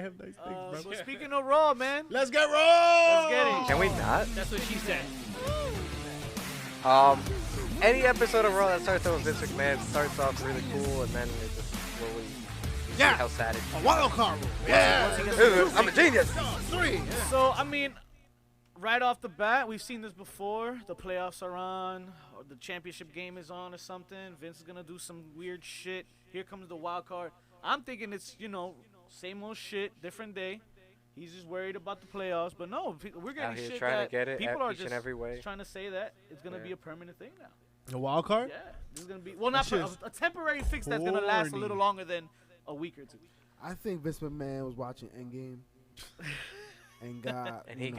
have nice things, bro. So speaking of Raw, man. Let's get Raw. Let's get it. Can we not? That's what she said. Any episode of Raw that starts off with Vince McMahon starts off really cool, and then it just slowly see how sad it is. A wild card. I'm a genius. 3. So, I mean, right off the bat, we've seen this before. The playoffs are on, or the championship game is on or something. Vince is going to do some weird shit. Here comes the wild card. I'm thinking it's, same old shit, different day. He's just worried about the playoffs. But no, we're getting shit trying that to get it people are each just and every way. trying to say that it's going to be a permanent thing now. A wild card? Yeah. This is going to be, well, not a temporary fix that's going to last a little longer than a week or two. I think Vince McMahon was watching Endgame and got he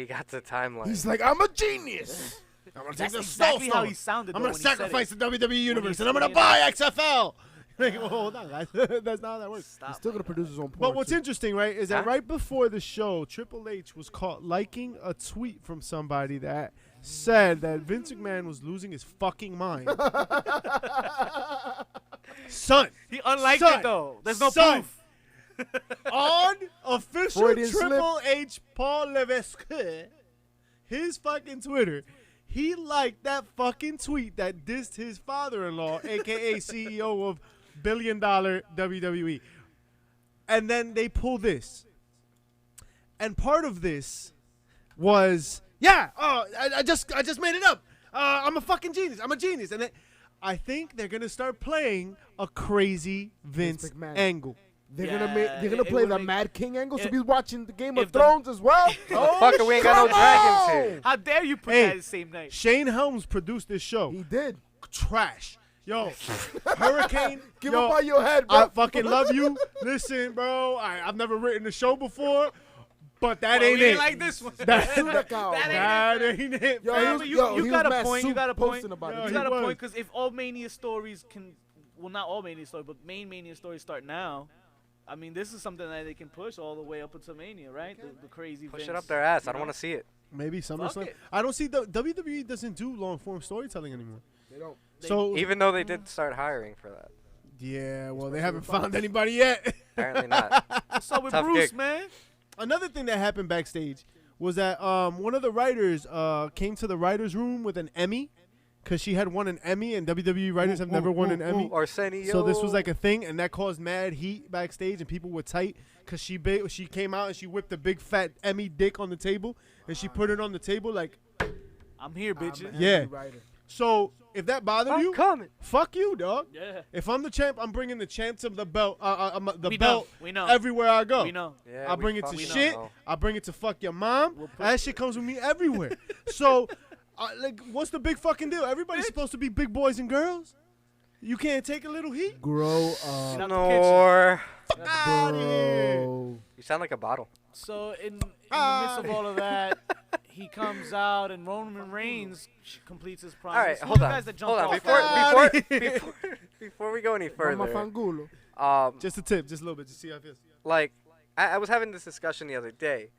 got the timeline. He's like, I'm a genius. I'm gonna That's take the exactly Soul how he Stone. sounded. I'm though, gonna when he said sacrifice it. the WWE universe, and I'm said gonna it. buy XFL. Like, well, hold on, guys. That's not how that works. Stop He's still like gonna produce his own porn. But what's too. interesting, right, is that right before the show, Triple H was caught liking a tweet from somebody that said that Vince McMahon was losing his fucking mind. Son. He unliked Son. it, though. There's no Son. proof. On official Freudian Triple H Paul Levesque, his fucking Twitter, he liked that fucking tweet that dissed his father-in-law, a.k.a. CEO of billion-dollar WWE. And then they pull this. And part of this was, I just made it up. I'm a fucking genius. I'm a genius. And I think they're going to start playing a crazy Vince McMahon. angle. They're Yeah, gonna it play would the make- Mad King angle. So if- he's watching the Game of if the- Thrones as well. Fucker, we ain't got no dragons here. How dare you put Hey. that the same night? Shane Helms produced this show. He did. Trash. Yo, Hurricane. Give yo, him by your head, bro. I fucking love you. Listen, bro, I've never written a show before, but that Well, ain't we it. ain't like this one. That That ain't it. Yo, fam. he was- you yo, he got was a mad point. You soup got a point. posting about Yo, it. You he got a was. point because if all Mania stories not all Mania stories, but main Mania stories start now. I mean, this is something that they can push all the way up until Mania, right? The crazy Push Vince, it up their ass. I don't you know? want to see it. Maybe SummerSlam. it. I don't see the WWE doesn't do long form storytelling anymore. They don't. So Even though they did start hiring for that. yeah, well they haven't found anybody yet. Apparently not. What's up with Tough Bruce, gig. man? Another thing that happened backstage was that one of the writers came to the writers' room with an Emmy because she had won an Emmy, and WWE writers have never won an Emmy. Arsenio. So this was like a thing, and that caused mad heat backstage, and people were tight because she came out and she whipped a big fat Emmy dick on the table, and she put it on the table like, I'm here, bitches. Yeah. so if that bothered I'm you, coming. fuck you, dog. Yeah. If I'm the champ, I'm bringing the champs of the belt, the We belt know. We know. everywhere I go. We know. Yeah, I we bring it to fucking shit. know. I bring it to fuck your mom. We'll put- That shit comes with me everywhere. So, like, what's the big fucking deal? Everybody's supposed to be big boys and girls. You can't take a little heat. Grow Get up, out the Nor. Out of here. bro. You sound like a bottle. So in the midst of all of that, he comes out and Roman Reigns completes his promise. All right, Who hold the on. guys that Hold jumped on. off? Before we go any Mama further, Fangulo. Just a tip, just a little bit, just see how it feels. like I was having this discussion the other day.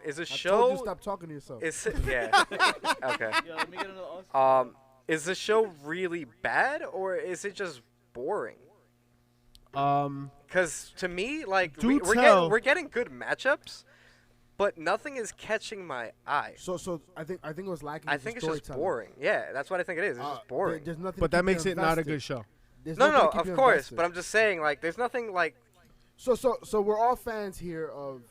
Is a I show? told you stop talking to yourself. Is yeah. Okay. Yo, let me get another Austin. Is the show really bad or is it just boring? Because to me, like Do we're tell. getting good matchups, but nothing is catching my eye. So I think it was lacking. I think it's just boring. Yeah, that's what I think it is. It's just boring. There's nothing. But to that keep you makes it not a invested. good show. There's No, nothing no, to keep of you course. invested. But I'm just saying, like, there's nothing like. So we're all fans here of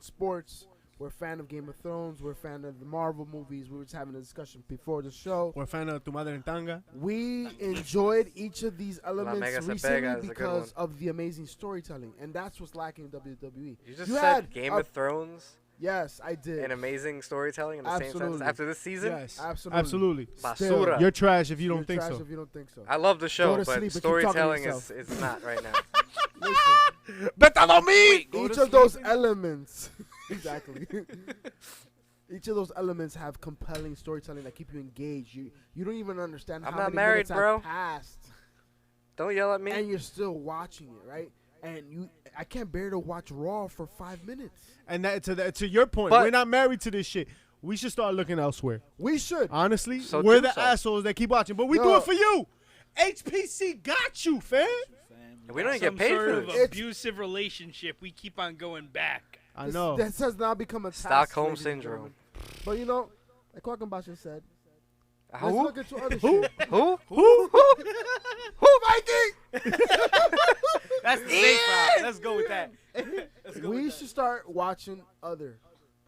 sports. We're a fan of Game of Thrones. We're a fan of the Marvel movies. We were just having a discussion before the show. We're a fan of Tu Madre en Tanga. We enjoyed each of these Mega elements Se recently Pega is a good because one. of the amazing storytelling, and that's what's lacking in WWE. You just had said Game a- of Thrones Yes, I did. and amazing storytelling in the same Absolutely. sentence after this season. Yes, Absolutely. absolutely. Basura. You're trash if you You're don't think trash so. If you don't think so. I love the show, to but sleep and keep talking to storytelling yourself. is not right now. Listen, Better than me. Go each to of those sleep. elements, exactly. Each of those elements have compelling storytelling that keep you engaged. You don't even understand I'm how not many married, minutes bro. have passed, Don't yell at me. and you're still watching it, right? And I can't bear to watch Raw for 5 minutes. And that to your point, But- we're not married to this shit. We should start looking elsewhere. We should. Honestly, So we're do the so. assholes that keep watching, but we do No. it for you. HPC got you, fam. We don't even Some get paid sort for of this. abusive relationship. We keep on going back. I know. This has now become a task, Stockholm ladies and syndrome. gentlemen. But you know, like Quackenbasha said, let's Who? look into other Who? shit. Who? Who Viking? That's the safe route. Let's go with that. Let's go We with should start watching other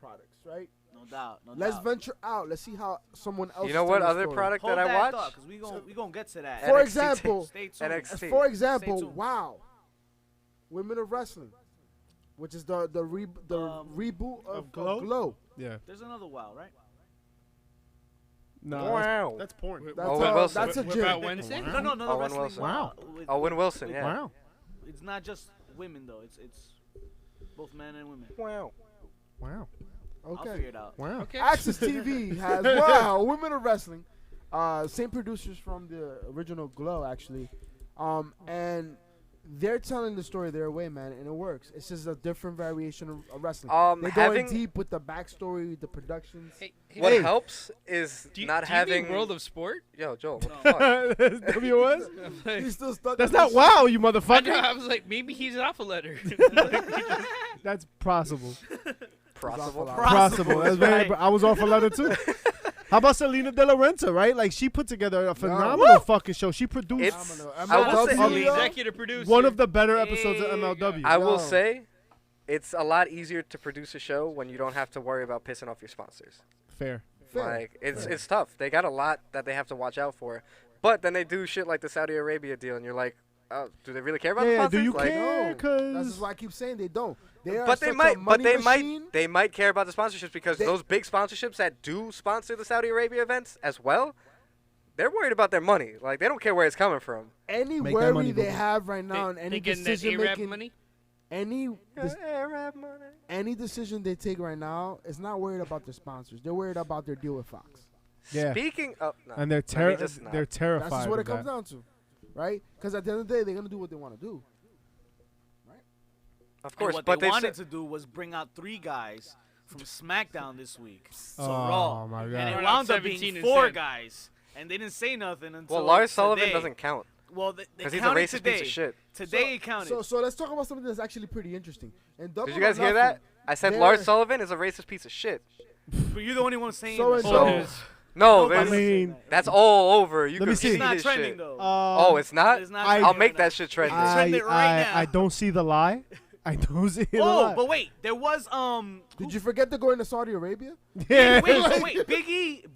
products, right? that. No doubt. No Let's doubt. venture out. Let's see how someone else. You know what other product Hold that I watch? thought, 'cause we gonna get to that. For NXT example, Stay tuned. NXT. for Stay example, tuned. Wow, Women of Wrestling, which is the reboot of Glow. Yeah. There's another WoW, right? No. Wow. That's porn. That's, Owen Wilson. that's a What gym. about Wednesday? No, Owen wrestling Wilson. WoW. Owen Wilson, yeah. Wow. It's not just women though. It's both men and women. Wow. Wow. I'll figure Okay. it out. Wow. Okay. Access TV has Wow, Women of Wrestling. Same producers from the original Glow, actually. And they're telling the story their way, man, and it works. It's just a different variation of wrestling. They're having- going deep with the backstory, the productions. Hey, What Hey. helps is do you, not do you having. mean World of Sport? Yo, Joel, what No. the fuck? WOS? He's still stuck. That's on not this wow, you I know. motherfucker. I was like, maybe he's an alpha letter. That's possible. Possible. Possible. That's right. very. I was off a letter too. How about Selena De La Renta, right? Like she put together a phenomenal fucking show. She produced It's- Phenomenal. I will say- MLW, yo. Executive producer. one of the better episodes of Hey, MLW. I will Yo. say, it's a lot easier to produce a show when you don't have to worry about pissing off your sponsors. Fair. Fair. Like it's Fair. it's tough. They got a lot that they have to watch out for. But then they do shit like the Saudi Arabia deal, and you're like, oh, do they really care about the Yeah, sponsors? do you Like, care? That's Cause just why I keep saying they don't. They are But they such a might. But money they machine. might. They might care about the sponsorships because They- those big sponsorships that do sponsor the Saudi Arabia events as well, they're worried about their money. Like they don't care where it's coming from. Any Make that money, worry they boo-boo. have right now, They, and they any getting that decision A-Rab making, money? Arab money. any decision they take right now is not worried about their sponsors. They're worried about their deal with Fox. Yeah. Speaking of, no, and they're let me just not. they're terrified. That's just what of it comes that. down to, right? Because at the end of the day, they're gonna do what they want to do. Of And course, what but they they wanted said, to do was bring out 3 guys from SmackDown this week. So Oh, Raw. my And God. it Brought out wound up 17 being 4 instead. guys. And they didn't say nothing until well, Lars today. Sullivan doesn't count Well, they because he's a counted racist today. piece of shit. Today it counted. So let's talk about something that's actually pretty interesting. And Did you guys hear that? I said Lars Sullivan is a racist piece of shit. but you're the only one saying So that. and so. There's- No, Nobody's I there's- saying mean, that. that's all over. You Let me can see. It's see not this trending shit. though. Oh, it's not. It's not I- trending I'll make right that now. shit trendy. It's trending right now. I don't see the lie. I don't see the Oh, lie. but wait, there was Did you forget to go into Saudi Arabia? Yeah. wait,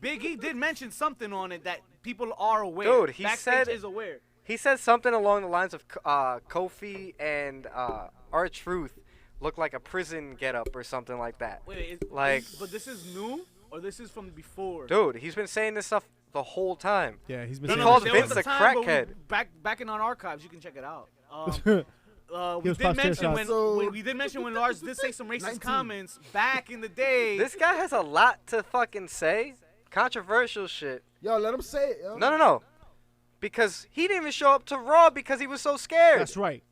Big E did mention something on it that people are aware. Dude, he Backstage said- is aware. He said something along the lines of Kofi and R-Truth look like a prison getup or something like that. Wait, Like- but this is new or this is from before? Dude, he's been saying this stuff the whole time. Yeah, he's been He saying called that there shit. Vince was a time, but crackhead. back in our archives, you can check it out. He We was did pop mention Chairshots. when we did mention when Lars did say some racist 19. comments back in the day. This guy has a lot to fucking say. Controversial shit. Yo, let him say it. Yo. No. Because he didn't even show up to Raw because he was so scared. That's right.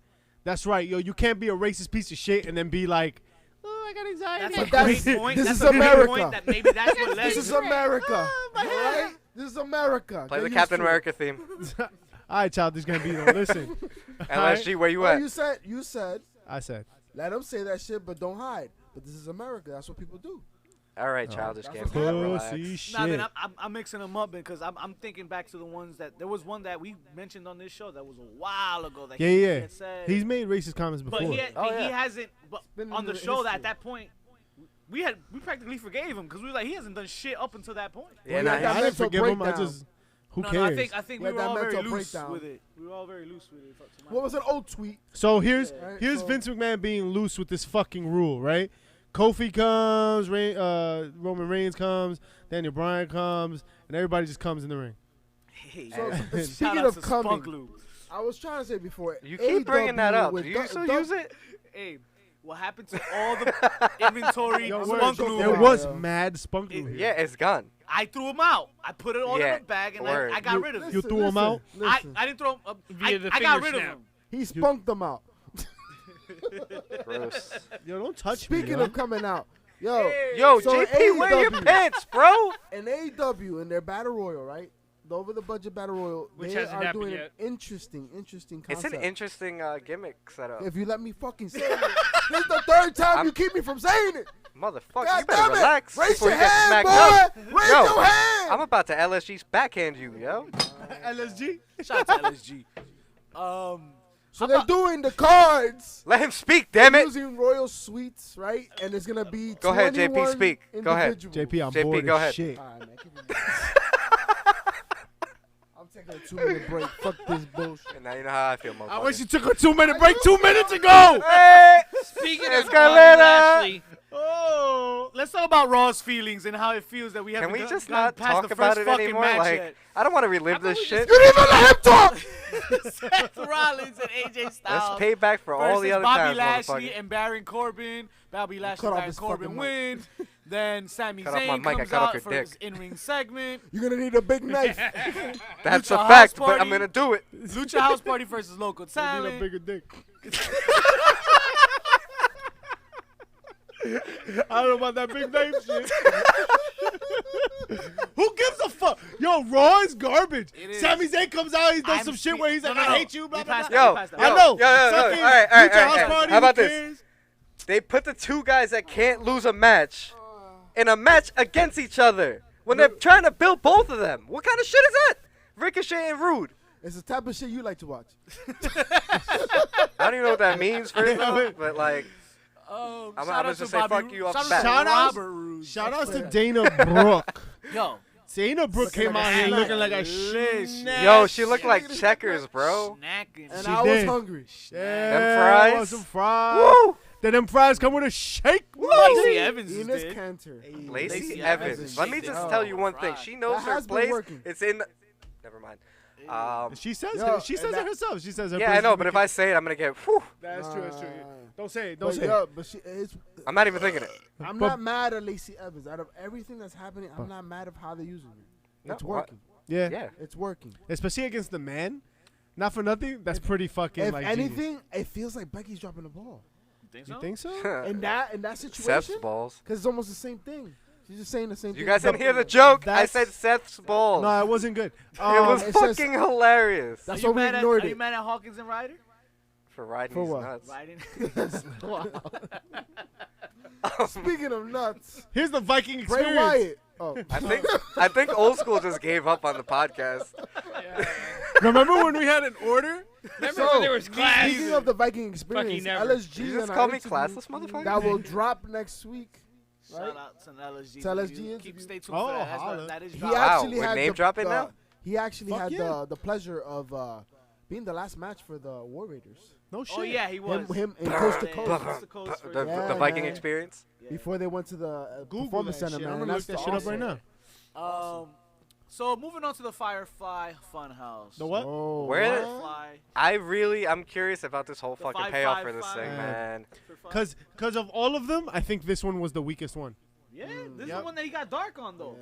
That's right. Yo, you can't be a racist piece of shit and then be like, oh, I got anxiety. That's a that's- great point. this That's is a great America. point that maybe that's what led This to is America. my all right? This is America. Play Get the used Captain to it. America theme. All right, child, this gonna be though. Listen, LSG, where you Oh, at? you said, I said, let them say that shit, but don't hide. But this is America. That's what people do. All right, childish That's Gambino, what relax. pussy shit. Nah, then I'm mixing them up because I'm thinking back to the ones that there was one that we mentioned on this show that was a while ago that he Yeah. had said. He's made racist comments but before. Oh, he yeah. hasn't. But been on in the the show that history. at that point we practically forgave him because we were like he hasn't done shit up until that point. Yeah, Well, nah, yeah, I that didn't mental forgive him. I breakdown. just, who No, cares? I think Yeah, we were that all very mental loose breakdown. with it. We were all very loose with it. What was an old tweet? So here's Right, so- Vince McMahon being loose with this fucking rule, right? Kofi comes, Roman Reigns comes, Daniel Bryan comes, and everybody just comes in the ring. Hey, So, shout speaking out of to coming, Spunk Lube. I was trying to say before. You keep bringing that AEW up. with Do you still Doug- use it? Hey, what happened to all the inventory Yo, word, Spunk joke Lube? There Wow. was Yeah. mad spunk glue here. Yeah, it's gone. I threw them out. I put it all Yeah, in a bag and word. I got rid of You them. threw 'em out? Listen. I didn't throw them. Via the I got finger rid of snap. them. He spunked them out. Gross. Yo, don't touch me. Speaking yo. of coming out, yo, Yo, So JP, wear your AEW pants, bro. in AEW in their battle royal, right? the over the budget battle royal, Which they hasn't are happened doing yet. an interesting It's concept. an interesting gimmick setup. If you let me fucking say it, this is the third time you keep me from saying it. Motherfucker, God you better damn it. relax Raise before your you get hand, smacked boy. up. Raise Yo, your hand. I'm about to LSG's backhand you, yo. LSG. Shout out to LSG. So they're doing the cards. Let him speak, damn They're it. using royal suites, right? And it's gonna be Go ahead, JP, 21 speak. Go ahead. individuals. JP, I'm JP, bored go as ahead. shit. All right, man. I'm taking a 2-minute break. Fuck this bullshit. And now you know how I feel, I motherfucker. wish you took a 2-minute break 2 minutes ago. Hey! Speaking of Escalera. Bobby Lashley, Oh, let's talk about Raw's feelings and how it feels that we haven't Can we got- just gotten not past talk the about first it fucking anymore? match Like, yet. I don't want to relive about this we shit. You didn't even let him talk. Seth Rollins and AJ Let's Styles pay back for all the versus other Bobby times, Lashley motherfucker. and Baron Corbin. Bobby Lashley cut and off Baron his Corbin fucking win. Then Sami Cut off my Zayn mic, I comes cut off out your for dick. his in-ring segment. You're gonna need a big knife. That's Lucha a House fact, but I'm Party. going to do it. Lucha House Party versus Local I need a Talent. bigger dick. I don't know about that big name shit. Who gives a fuck? Yo, Raw is garbage. It is. Sami Zayn comes out, he's done I'm some shit spe- where he's no, like, no, I no. hate you, blah, We blah, passed blah. that. Yo, We passed that. I know. Yo, Fucking all right. Lucha House Party, How about who this? cares? They put the two guys that can't lose a match in a match against each other when they're trying to build both of them. What kind of shit is that? Ricochet and Rude. It's the type of shit you like to watch. I don't even know what that means first off, but like, Shout I'm out just to say Bobby fuck you off shout the out to bat. Shout outs- Robert Roode. Shout outs to Dana Brooke. Yo, Dana Brooke Looking came like a out here snack. looking like a Delicious. snack. Yo, she looked like checkers, bro. snacking. And She I was did. hungry. Yeah, Them fries? want some fries. Woo! Then them fries come with a shake. Lacey Evans is Enos dead. Cantor. Lacey Lacey Evans. Evans. Let me Shake just that tell up. you one thing. Fry. She knows That her has been place. working. It's in. Never mind. She says Yo, it. She says and it that- herself. She says her Yeah, I place know, is but if wicked. I say it, I'm gonna get. Whew, That's true. That's true. Don't say it. But, Don't say it. yo, but it's, I'm not even thinking it. I'm But- not mad at Lacey Evans. Out of everything that's happening, I'm not mad of how they're using it. No, It's what? working. Yeah. Yeah. It's working. Especially against the man. Not for nothing. That's pretty fucking If like. anything, it feels like Becky's dropping the ball. Think genius. so? You think so? In that Seth's situation, balls. because it's almost the same thing. She's just saying the same thing. You guys didn't hear the joke? I That's- said Seth's balls. No, it wasn't good. It was it's just- fucking hilarious. That's Are why you we mad ignored Are you it. mad at Hawkins and Ryder? For riding For these what? nuts. Riding. Speaking of nuts, Here's the Viking Bray experience. Wyatt. Oh, I think old school just gave up on the podcast. Remember when we had an order? remember when there was class? speaking of the Viking experience, never. LSG You in just our call me interview classless, motherfucker? that will drop next week. Right? Shout out to the LSG. To LSG interview. interview. Keep stay tuned Oh, for that. That's holla. what, that is He dropping. Wow, actually we're had name the, dropping now? He actually Fuck had yeah. the pleasure of being the last match for the War Raiders. No shit. Oh yeah, he was. Him in Coast to Yeah, Coast Coast to Coast for- The Yeah, Viking man. experience? before they went to the Google performance that center, shit. man. I'm and gonna look that's that shit up awesome. right now. So moving on to the Firefly Funhouse. The what? Oh, Where- Firefly. I'm curious about this whole fucking payoff for this 555. thing, man. for fun. Cause of all of them, I think this one was the weakest one. Yeah, this is Yep. the one that he got dark on though.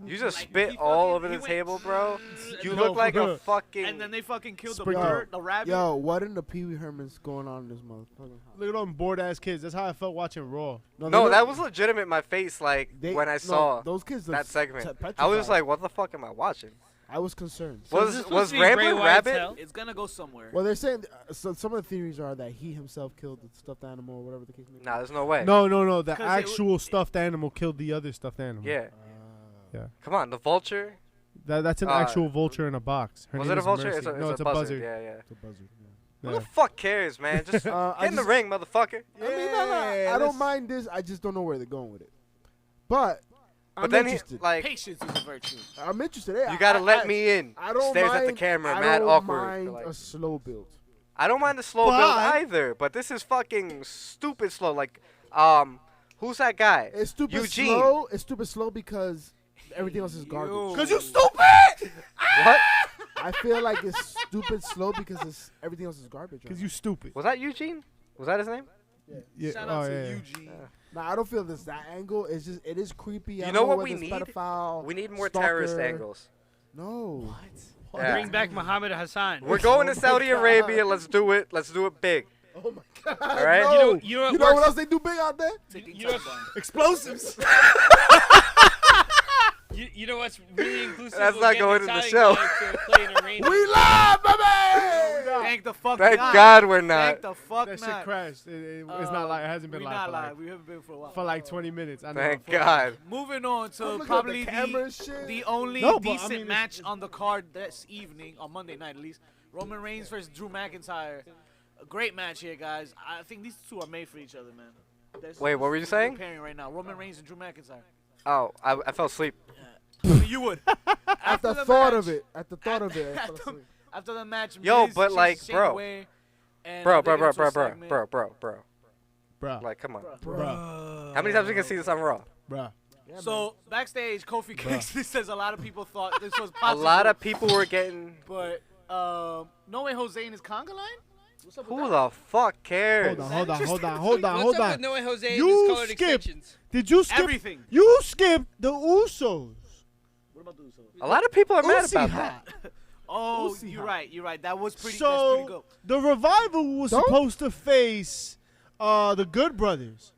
You just Like, spit he all fucking- over he the went- table, bro. You No, look like for real. a fucking. And then they fucking killed the Sprinkle. bird, the rabbit. Yo, what in the Pee Wee Herman's going on in this motherfucking house? Look at them bored ass kids. That's how I felt watching Raw. No, they that don't- was legitimate. My face, like they- when I no, saw those kids that look segment, petrified. I was just like, "What the fuck am I watching?" I was concerned. So is Was this supposed to be Ramblin' Bray Wyatt's Rabbit? hell? It's gonna go somewhere. Well, they're saying so some of the theories are that he himself killed the stuffed animal or whatever the case may be. Nah, there's no way. No. The 'Cause it actual stuffed animal killed the other stuffed animal. Yeah. Yeah. Come on, the vulture. That's an Uh, actual vulture in a box. Her Was name it a is vulture? Mercy. It's a, No, it's a buzzard. buzzard. Yeah, yeah. It's a buzzard. Who Yeah. the fuck cares, man? Just I get in the just- ring, motherfucker. I mean, I let's- don't mind this. I just don't know where they're going with it. But I'm But then he, interested. like, Patience is a virtue. I'm interested. Hey, you gotta I- let I- me in. I don't Stares mind, at the camera, I mad don't awkward. mind Like, a slow build. I don't mind the slow build But- either, but this is fucking stupid slow. Like, who's that guy? It's stupid Eugene. slow. It's stupid slow because everything else is garbage. Yo. Cause you stupid. What? I feel like it's stupid slow because everything else is garbage. Cause you stupid. Was that Eugene? Was that his name? Yeah. Shout oh, out to yeah. Eugene. Nah, I don't feel this that angle. It's just it is creepy. I You don't know what whether we it's need? Pedophile, We need more stalker. terrorist angles. No. Yeah. Bring back Muhammad Hassan. We're going to Oh my Saudi God. Arabia. Let's do it. Let's do it big. Oh my god. All right. No. You know what You know what works? else they do big out there? Taking You know- time down. Explosives. You know what's really inclusive? That's We'll not get going an in the Italian show. guy to play in a rain. We live, baby. Thank the fuck Thank not. God we're not. Thank the fuck That shit not. crashed. It's not like it hasn't been we live not for live. like, We haven't been for a while. for like 20 minutes. I know. Thank God. Moving on I'm to looking at probably the camera and shit. the only No, but I decent mean, it's- match on the card this evening, on Monday night at least. Roman Reigns versus Drew McIntyre. A great match here, guys. I think these two are made for each other, man. Wait, what were you saying? Pairing right now, Roman Reigns and Drew McIntyre. Oh, I fell asleep. You would. At the the thought match- of it. At the thought of it. I fell After, asleep. after the match, Yo, Miz but chased like, Shane bro. away, and Bro, they bro, get bro, into a bro, segment. Bruh. Like, come on. Bruh. How many times we can see this on Raw? Bruh. Yeah, So backstage, Kofi Kingston says a lot of people thought this was A possible. lot of people were getting. But No Way Jose in his conga line? What's up with Who that? the fuck cares? Hold on. What's Hold up with on. Noah Jose and You his colored skipped. extensions? Did you skip? Everything. You skipped the Usos. What about the Usos? A lot of people are mad Uzi about hot. that. Oh, Uzi you're hot. right. You're right. That was pretty. That's pretty So good. the Revival was Don't- supposed to face the Good Brothers,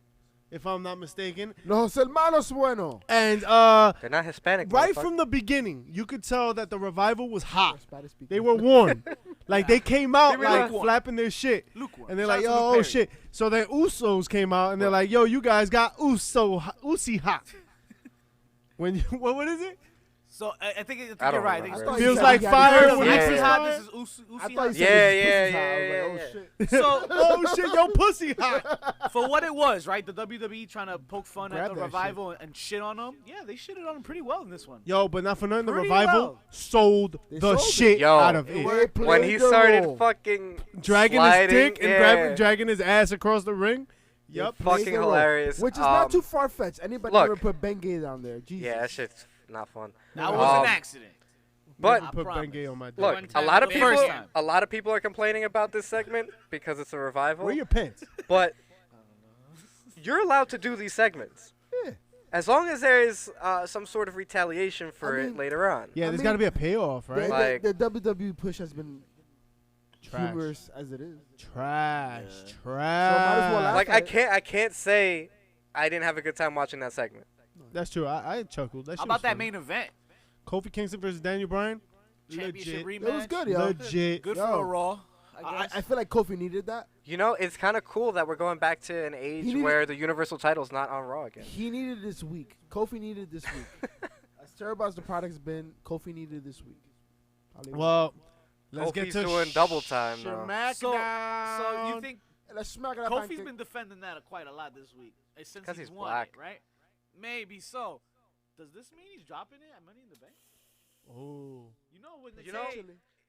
if I'm not mistaken. Los hermanos bueno. And They're not Hispanic. right motherfucker. from the beginning, you could tell that the Revival was hot. Spanish speaking. They were warm. Like they came out They were like lukewarm. flapping their shit. Lukewarm. And they're Shout like, out yo, to Luke oh Perry. shit. So then Usos came out and they're like, yo, you guys got Uzi hot. When you, what is it? So I think I you're don't right. I remember. think thought it's you Feels said like he had fire a when Yeah, this Uzi is yeah. hot. fire. This is Uzi I thought hot. you said Yeah, his yeah, pussy's hot. I was yeah, like, yeah, oh, shit. So Oh shit, yo, pussy hot. for what it was, right? The WWE trying to poke fun Grab at the that Revival and shit on them. Yeah, they shitted on them pretty well in this one. Yo, but not for nothing, the Pretty Revival well. sold They the sold it. shit Yo. out of It it. worked. They When played he the started role. fucking Dragging sliding, his dick and yeah. dragging his ass across the ring. They Yep. played Fucking the role. hilarious. Which is not too far fetched. Anybody look. ever put Bengay down there? Jesus. Yeah, that shit's not fun. That was an Um, accident. But I Put promise. Bengay on my dick. look, One a time lot of the people, first time. a lot of people are complaining about this segment because it's a revival. Where your pants? But you're allowed to do these segments Yeah. as long as there is some sort of retaliation for I it mean- later on. Yeah, I there's mean, got to be a payoff, right? Like- The WWE push has been Trash. humorous as it is. Trash. Yeah. Trash. So might as well laugh Like at it. I can't say I didn't have a good time watching that segment. That's true. I chuckled. That shit How was about that funny. main event? Kofi Kingston versus Daniel Bryan? Championship Legit. rematch. It was good, yo. Legit. Good Yo. for a Raw. I I guess. feel like Kofi needed that. You know, it's kind of cool that we're going back to an age needed- where the Universal title's not on Raw again. He needed this week. Kofi needed this week. As terrible as the product's been, Kofi needed this week. I'll leave it Well, let's Kofi's get to doing double time, though. SmackDown. So you think at it. Let's smack it up. Kofi's been defending that quite a lot this week since 'Cause he's he's won black. it, right? Maybe so. Does this mean he's dropping it at Money in the Bank? Oh. You know when they You know, say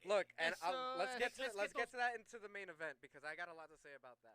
Look, and Let's, let's get to let's get that into the main event because I got a lot to say about that.